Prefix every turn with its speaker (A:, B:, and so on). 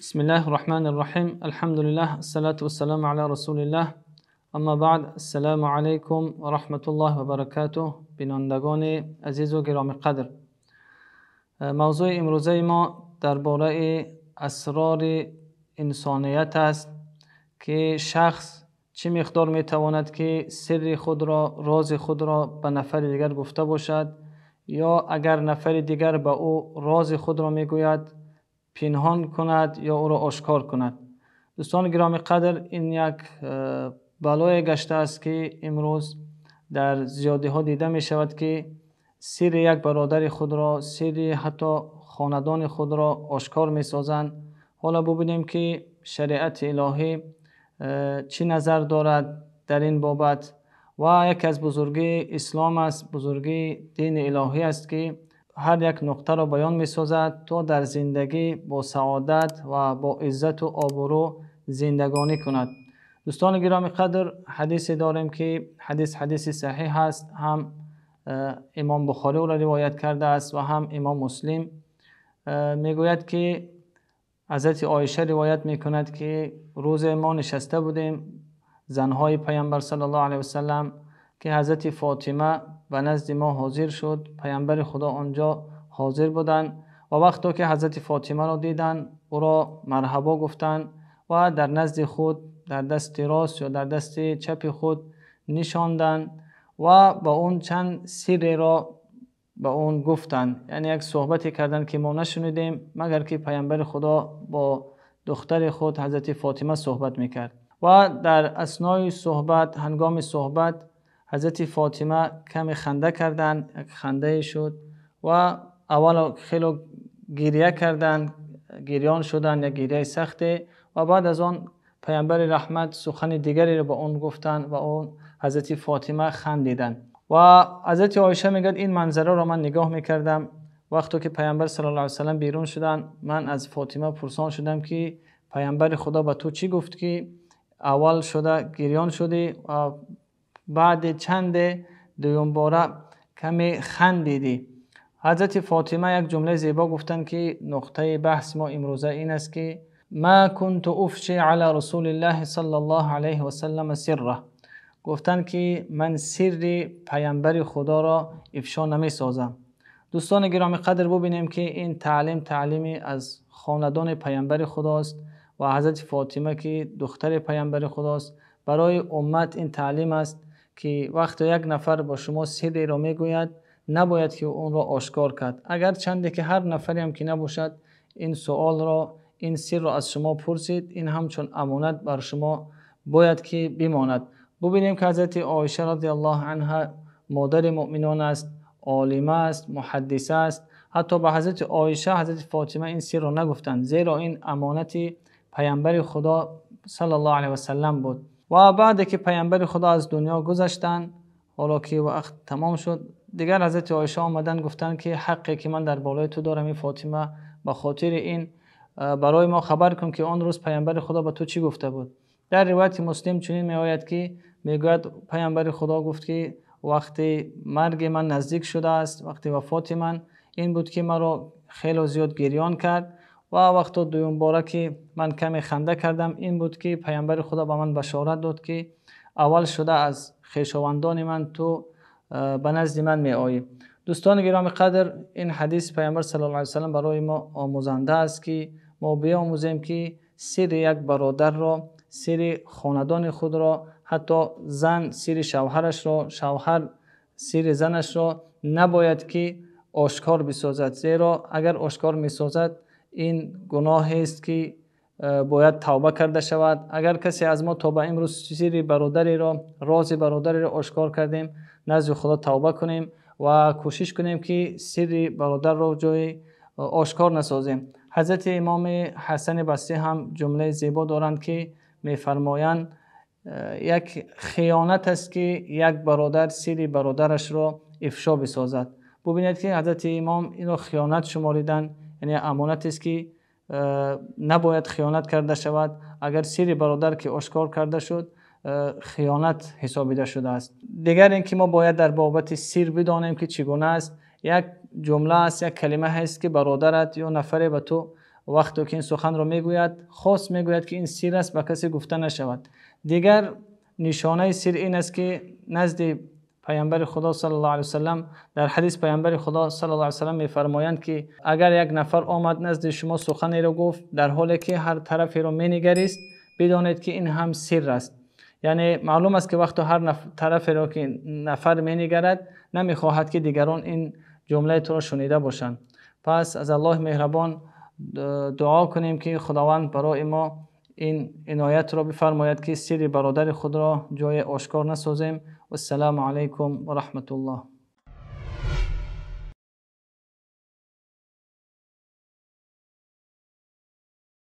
A: بسم الله الرحمن الرحیم. الحمد لله الصلاة والسلام علی رسول الله. اما بعد، السلام علیکم و رحمت الله و برکاته. بینندگان عزیز و گرامی قدر، موضوع امروزه ما درباره اسرار انسانیت است که شخص چه مقدار میتواند که سر خود را، راز خود را به نفر دیگر گفته باشد، یا اگر نفر دیگر به او راز خود را میگوید پنهان کند یا او را آشکار کند. دوستان گرامی قدر، این یک بلای گشته است که امروز در زیادی ها دیده می شود که سر یک برادر خود را، سر حتی خاندان خود را آشکار می سازند. حالا ببینیم که شریعت الهی چی نظر دارد در این بابت. و یک از بزرگی اسلام است، بزرگی دین الهی است که هر یک نقطه را بیان می سازد تا در زندگی با سعادت و با عزت و آبرو زندگانی کند. دوستان گرامی قدر، حدیثی داریم که حدیث صحیح است. هم امام بخاری او را روایت کرده است و هم امام مسلم. میگوید که حضرت عایشه روایت میکند که روز ما نشسته بودیم زنهای پیامبر صلی الله علیه وسلم که حضرت فاطمه به نزد ما حاضر شد. پیامبر خدا آنجا حاضر بودند و وقتی که حضرت فاطمه را دیدند او را مرحبا گفتند و در نزد خود در دست راست یا در دست چپ خود نشاندند و با اون چند سری را با اون گفتند. یعنی یک صحبتی کردند که ما نشنیدیم مگر که پیامبر خدا با دختر خود حضرت فاطمه صحبت میکرد. و در اثنای صحبت، هنگام صحبت، حضرت فاطمه کمی خنده کردند، یک خنده شد و اول خیلی گریه کردند، گریان شدند، یک گریه سخته. و بعد از آن پیامبر رحمت سخن دیگری را با اون گفتند و اون حضرت فاطمه خندیدند. و حضرت عایشه میگه این منظره را من نگاه میکردم وقتی که پیامبر صلی الله علیه وسلم بیرون شدند. من از فاطمه پرسان شدم که پیامبر خدا به تو چی گفت که اول شده گریان شدی و بعد چند دوم باره کمی خندیدی. حضرت فاطمه یک جمله زیبا گفتند که نقطه بحث ما امروزه این است که ما كنت افشی علی رسول الله صلی الله علیه و سلم سره. گفتند که من سر پیامبر خدا را افشا نمی سازم. دوستان گرامی قدر، ببینیم که این تعلیمی از خاندان پیامبر خداست و حضرت فاطمه که دختر پیامبر خداست. برای امت این تعلیم است که وقتی یک نفر با شما سری را میگوید نباید که اون را آشکار کرد. اگر چندی که هر نفری هم که نباشد این سوال را، این سر را از شما پرسید، این همچون امانت بر شما باید که بماند. ببینیم که حضرت عایشه رضی الله عنها مادر مؤمنان است، عالمه است، محدثه است. حتی به حضرت عایشه حضرت فاطمه این سر را نگفتند، زیرا این امانت پیامبر خدا صلی الله علیه و سلم بود. و بعد که پیامبر خدا از دنیا گذشتند، حالا که وقت تمام شد، دیگر حضرت عایشه آمدن گفتند که حقی که من در بالای تو دارم این فاطمه، به خاطر این برای ما خبر کن که آن روز پیامبر خدا به تو چی گفته بود. در روایت مسلم چنین می آید که میگوید پیامبر خدا گفت که وقتی مرگ من نزدیک شده است، وقتی وفات من، این بود که مرا خیلی زیاد گریان کرد و وقتی دوم باره که من کمی خنده کردم، این بود که پیامبر خدا به من بشارت داد که اول شده از خویشاوندان من تو به نزد من می آیی. دوستان گرامی قدر، این حدیث پیامبر صلی الله علیه و سلم برای ما آموزنده است که ما بیاموزیم که سر یک برادر را، سر خاندان خود را، حتی زن سر شوهرش را، شوهر سر زنش را نباید که آشکار بسازد، زیرا اگر آشکار میسازد این گناه است که باید توبه کرده شود. اگر کسی از ما تا به امروز سر برادری را، راز برادری را آشکار کردیم، نزد خدا توبه کنیم و کوشش کنیم که سر برادر را جای آشکار نسازیم. حضرت امام حسن بصری هم جمله زیبا دارند که میفرمایند یک خیانت است که یک برادر سر برادرش را افشا بسازد. ببینید که حضرت امام این را خیانت شماریدن، یعنی امانت است که نباید خیانت کرده شود. اگر سر برادر که آشکار کرده شد خیانت حسابیده شده است. دیگر اینکه ما باید در بابت سر بدانیم که چگونه است. یک جمله است، یک کلمه هست که برادرت یا نفری به تو وقتی که این سخن را میگوید خاص میگوید که این سر است، به کسی گفته نشود. دیگر نشانه سر این است که نزد پیامبر خدا صلی الله علیه وسلم در حدیث پیامبر خدا صلی الله علیه وسلم میفرمایند که اگر یک نفر آمد نزد شما سخنی را گفت در حالی که هر طرفی را مینگریست، بدانید که این هم سر است. یعنی معلوم است که وقتی هر طرفی را که نفر مینگرد نمیخواهد که دیگران این جمله تو را شنیده باشند. پس از الله مهربان دعا کنیم که خداوند برای ما این عنایت را بفرماید که سر برادر خود را جای آشکار نسازیم. و السلام علیکم و رحمت الله.